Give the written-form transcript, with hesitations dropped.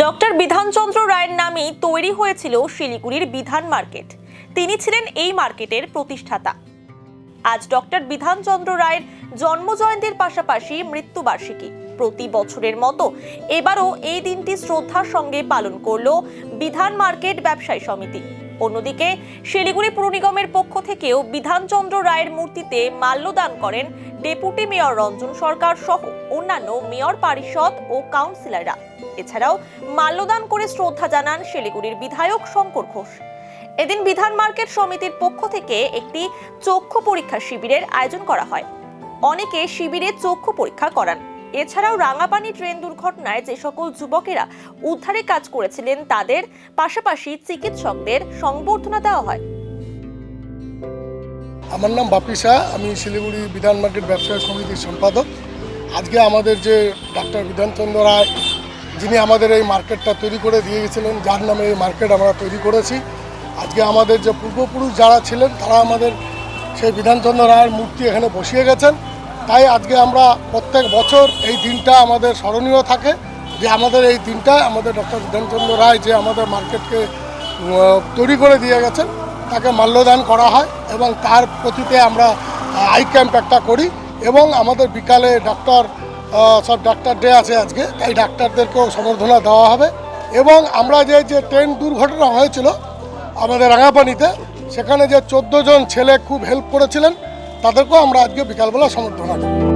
Doctor Bidhanchandra রায়ের নামেই তৈরি হয়েছিল শিলিগুড়ির বিধান মার্কেট। তিনি ছিলেন এই মার্কেটের প্রতিষ্ঠাতা। আজ ডক্টর বিধানচন্দ্র রায়ের জন্মজয়ন্তীর পাশাপাশি মৃত্যুবার্ষিকী। প্রতি বছরের মতো এবারও এই দিনটি শ্রদ্ধার সঙ্গে পালন করল বিধান মার্কেট ব্যবসায়ী সমিতি। অন্যদিকে শিলিগুড়ি পুর নিগমের পক্ষ থেকেও বিধানচন্দ্র রায়ের মূর্তিতে মাল্যদান করেন ডেপুটি মেয়র রঞ্জন সরকার সহ অন্যান্য মেয়র পরিষদ ও কাউন্সিলররা। এছাড়াও মাল্যদান করে শ্রদ্ধা জানান শিলিগুড়ির বিধায়ক শঙ্কর ঘোষ। এদিন বিধান মার্কেট সমিতির পক্ষ থেকে একটি চক্ষু পরীক্ষা শিবিরের আয়োজন করা হয়। অনেকে শিবিরে চক্ষু পরীক্ষা করান। এছাড়াও রাঙাপানি ট্রেন দুর্ঘটনায় যে সকল যুবকেরা উদ্ধারে কাজ করেছিলেন তাদের পাশাপাশি চিকিৎসকদের সংবর্ধনা দেওয়া হয়। আমার নাম বাপি শাহ, আমি শিলিগুড়ি বিধান মার্কেট ব্যবসায়ী সমিতির সম্পাদক। আজকে আমাদের যে ডাক্তার বিধানচন্দ্র রায়, যিনি আমাদের এই মার্কেটটা তৈরি করে দিয়ে গেছিলেন, যার নামে এই মার্কেট আমরা তৈরি করেছি, আজকে আমাদের যে পূর্বপুরুষ যারা ছিলেন তারা আমাদের সেই বিধানচন্দ্র রায়ের মূর্তি এখানে বসিয়ে গেছেন। তাই আজকে আমরা প্রত্যেক বছর এই দিনটা আমাদের স্মরণীয় থাকে, যে আমাদের এই দিনটা আমাদের ডক্টর বিধানচন্দ্র রায় যে আমাদের মার্কেটকে তৈরি করে দিয়ে গেছেন তাকে মাল্যদান করা হয় এবং তার প্রতিতে আমরা আই ক্যাম্প একটা করি এবং আমাদের বিকালে সব ডাক্তার ডে আছে আজকে, তাই ডাক্তারদেরকেও সম্বর্ধনা দেওয়া হবে। এবং আমরা যে ট্রেন দুর্ঘটনা হয়েছিল আমাদের রাঙাপানিতে, সেখানে যে 14 জন ছেলে খুব হেল্প করেছিলেন তাদেরকেও আমরা আজকে বিকালবেলা সম্বর্ধনা করি।